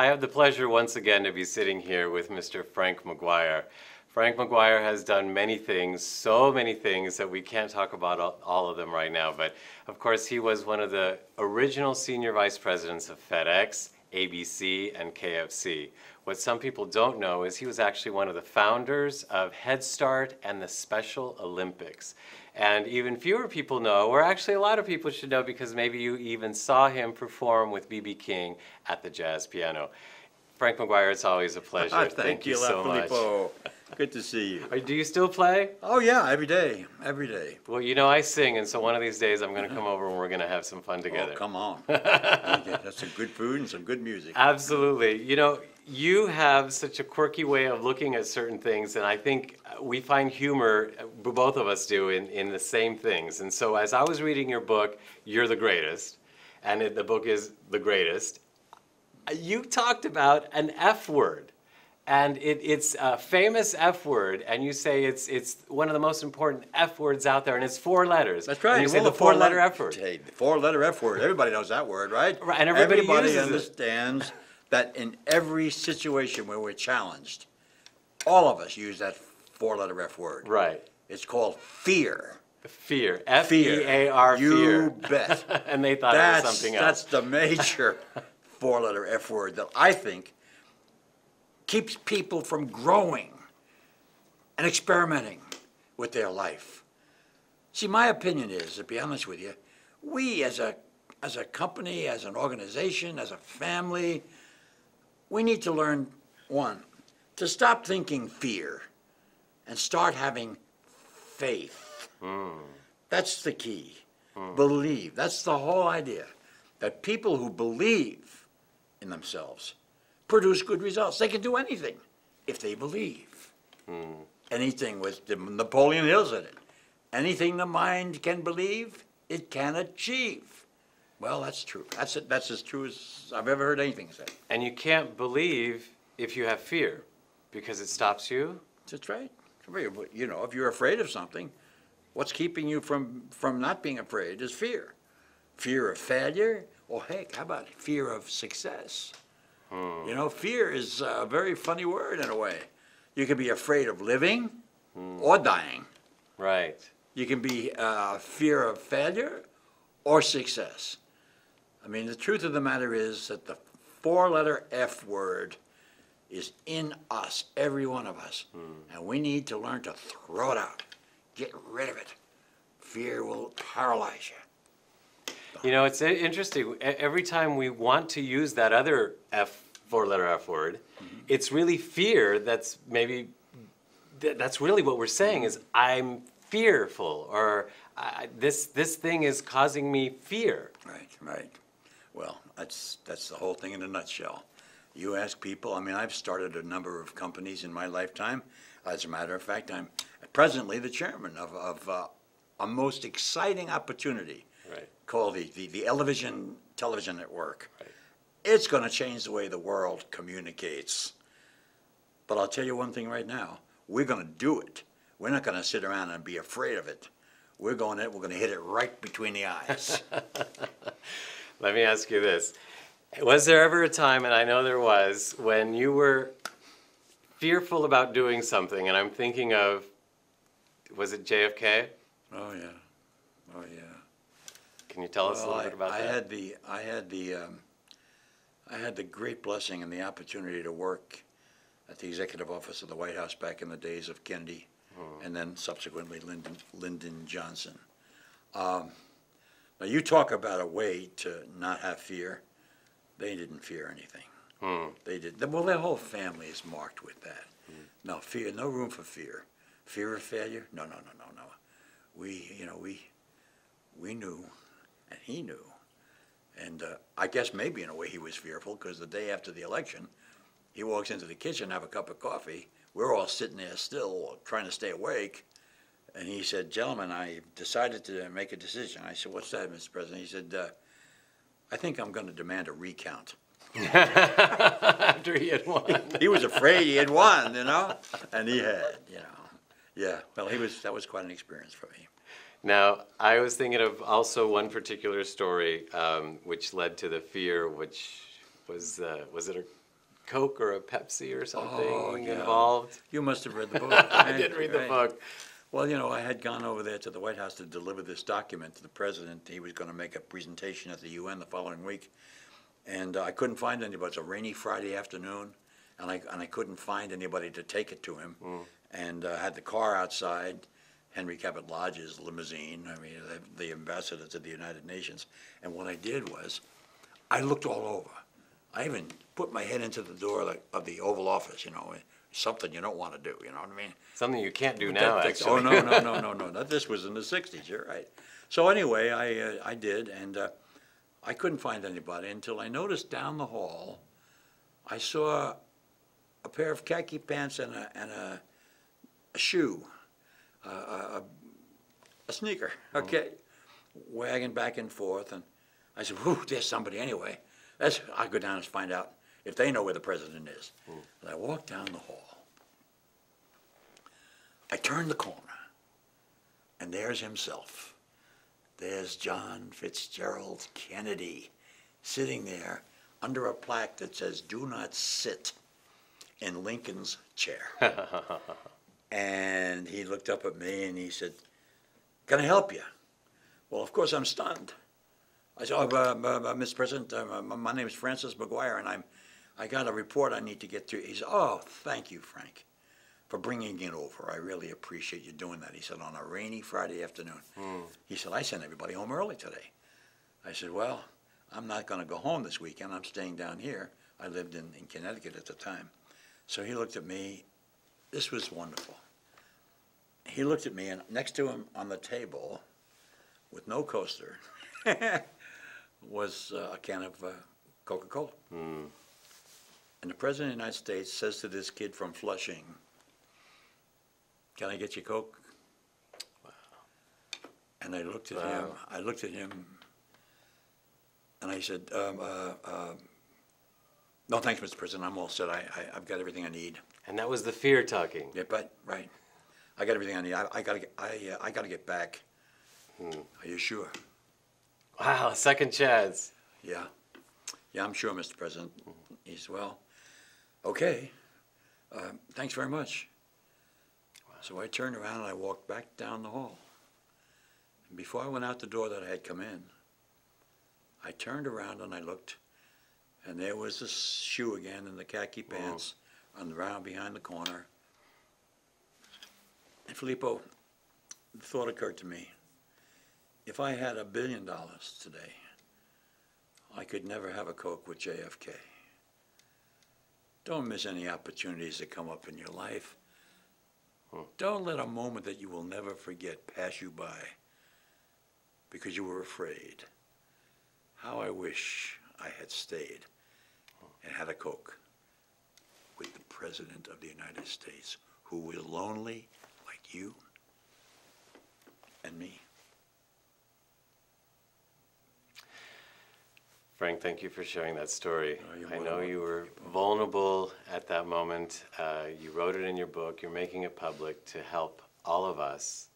have the pleasure once again to be sitting here with Mr. Frank Maguire. Frank Maguire has done many things, so many things that we can't talk about all of them right now. But of course, he was one of the original senior vice presidents of FedEx, ABC, and KFC. What some people don't know is he was actually one of the founders of Head Start and the Special Olympics. And even fewer people know, or actually a lot of people should know because maybe you even saw him perform with B.B. King at the jazz piano. Frank Maguire, it's always a pleasure. Thank you so much. Filippo. Good to see you. Do you still play? Oh yeah, every day, every day. Well, you know I sing, and so one of these days I'm going to come over and we're going to have some fun together. Oh, come on. That's some good food and some good music. Absolutely. You know, you have such a quirky way of looking at certain things, and I think we find humor, both of us do, in the same things. And so as I was reading your book, You're the Greatest, and the book is The Greatest, you talked about an F word, and it's a famous F word, and you say it's one of the most important F words out there, and it's 4 letters. That's right. And you say the four-letter F word. Hey, the 4-letter F word. Everybody knows that word, right? Right, and everybody understands that in every situation where we're challenged, all of us use that 4-letter F word. Right. It's called fear. Fear. F-E-A-R, fear. You bet. And they thought it was something else. That's the major 4-letter F word that I think keeps people from growing and experimenting with their life. See, my opinion is, to be honest with you, we as a company, as an organization, as a family, we need to learn, one, to stop thinking fear and start having faith. That's the key. Believe. That's the whole idea. That people who believe in themselves produce good results. They can do anything if they believe. Anything with Napoleon Hill said it. Anything the mind can believe, it can achieve. Well, that's true. That's as true as I've ever heard anything said. And you can't believe if you have fear because it stops you. That's right. You know, if you're afraid of something, what's keeping you from not being afraid is fear. Fear of failure, or heck, how about fear of success? You know, fear is a very funny word in a way. You can be afraid of living or dying. Right. You can be fear of failure or success. I mean, the truth of the matter is that the 4-letter F word is in us, every one of us. And we need to learn to throw it out. Get rid of it. Fear will paralyze you. You know, it's interesting. Every time we want to use that other 4-letter F word, it's really fear that's that's really what we're saying is I'm fearful, or this thing is causing me fear. Right. Well, that's the whole thing in a nutshell. You ask people, I mean, I've started a number of companies in my lifetime. As a matter of fact, I'm presently the chairman of a most exciting opportunity called the Television Network. Right. It's going to change the way the world communicates. But I'll tell you one thing right now. We're going to do it. We're not going to sit around and be afraid of it. We're going to hit it right between the eyes. Let me ask you this. Was there ever a time, and I know there was, when you were fearful about doing something, and I'm thinking of, was it JFK? Oh, yeah. Oh, yeah. Can you tell us a little bit about that? I had the great blessing and the opportunity to work at the executive office of the White House back in the days of Kennedy, and then subsequently Lyndon Johnson. Now you talk about a way to not have fear. They didn't fear anything. They did. Well, their whole family is marked with that. No fear, no room for fear. Fear of failure? No. We knew, and he knew. And I guess maybe in a way he was fearful because the day after the election, he walks into the kitchen, have a cup of coffee. We're all sitting there still trying to stay awake. And he said, gentlemen, I decided to make a decision. I said, what's that, Mr. President? He said, I think I'm going to demand a recount. After he had won. He was afraid he had won, you know, and he had, you know. Yeah, well, that was quite an experience for me. Now, I was thinking of also one particular story which led to the fear, which was it Coke or a Pepsi or something yeah. involved? You must have read the book. I did read the book. Well, you know, I had gone over there to the White House to deliver this document to the president. He was going to make a presentation at the UN the following week, and I couldn't find anybody. It's a rainy Friday afternoon, and I couldn't find anybody to take it to him. And I had the car outside, Henry Cabot Lodge's limousine. I mean, the ambassador to the United Nations. And what I did was, I looked all over. I even put my head into the door of the Oval Office, you know, something you don't want to do, you know what I mean? Something you can't do now, actually. Oh, no. This was in the 60s, you're right. So anyway, I did, and I couldn't find anybody until I noticed down the hall, I saw a pair of khaki pants and a shoe, a sneaker, okay, wagging back and forth, and I said, whew, there's somebody anyway. I'll go down and find out if they know where the president is. And I walked down the hall. I turned the corner, and there's himself. There's John Fitzgerald Kennedy sitting there under a plaque that says, "Do not sit in Lincoln's chair." And he looked up at me and he said, "Can I help you?" Well, of course, I'm stunned. I said, Mr. President, my name is Francis Maguire, and I got a report I need to get through. He said, "Oh, thank you, Frank, for bringing it over. I really appreciate you doing that." He said, "On a rainy Friday afternoon." He said, "I sent everybody home early today." I said, "Well, I'm not going to go home this weekend. I'm staying down here." I lived in Connecticut at the time. So he looked at me. This was wonderful. He looked at me, and next to him on the table, with no coaster, was a can of Coca-Cola. And the President of the United States says to this kid from Flushing, "Can I get you Coke?" Wow. And I looked at him, and I said, "No, thanks, Mr. President. I'm all set. I've got everything I need." And that was the fear talking. Yeah, but right. I got everything I need. I gotta get back. Are you sure? Wow, second chance. Yeah. Yeah, I'm sure, Mr. President. He said, "Well, okay. Thanks very much." Wow. So I turned around and I walked back down the hall. And before I went out the door that I had come in, I turned around and I looked, and there was the shoe again and the khaki pants on the round behind the corner. And Filippo, the thought occurred to me, if I had $1 billion today, I could never have a Coke with JFK. Don't miss any opportunities that come up in your life. Don't let a moment that you will never forget pass you by because you were afraid. How I wish I had stayed and had a Coke with the President of the United States, who was lonely like you and me. Frank, thank you for sharing that story. Oh, I know you were vulnerable at that moment. You wrote it in your book. You're making it public to help all of us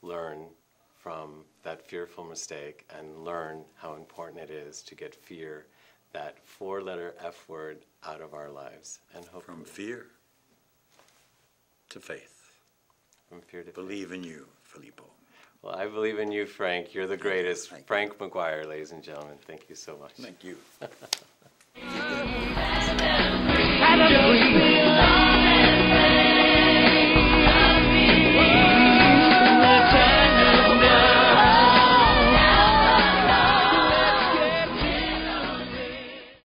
learn from that fearful mistake and learn how important it is to get fear, that 4-letter F word, out of our lives. And hopefully, From fear to faith. from fear to Believe in you, Filippo. Well, I believe in you, Frank. You're the greatest. Thank you. Frank Maguire, ladies and gentlemen. Thank you so much. Thank you.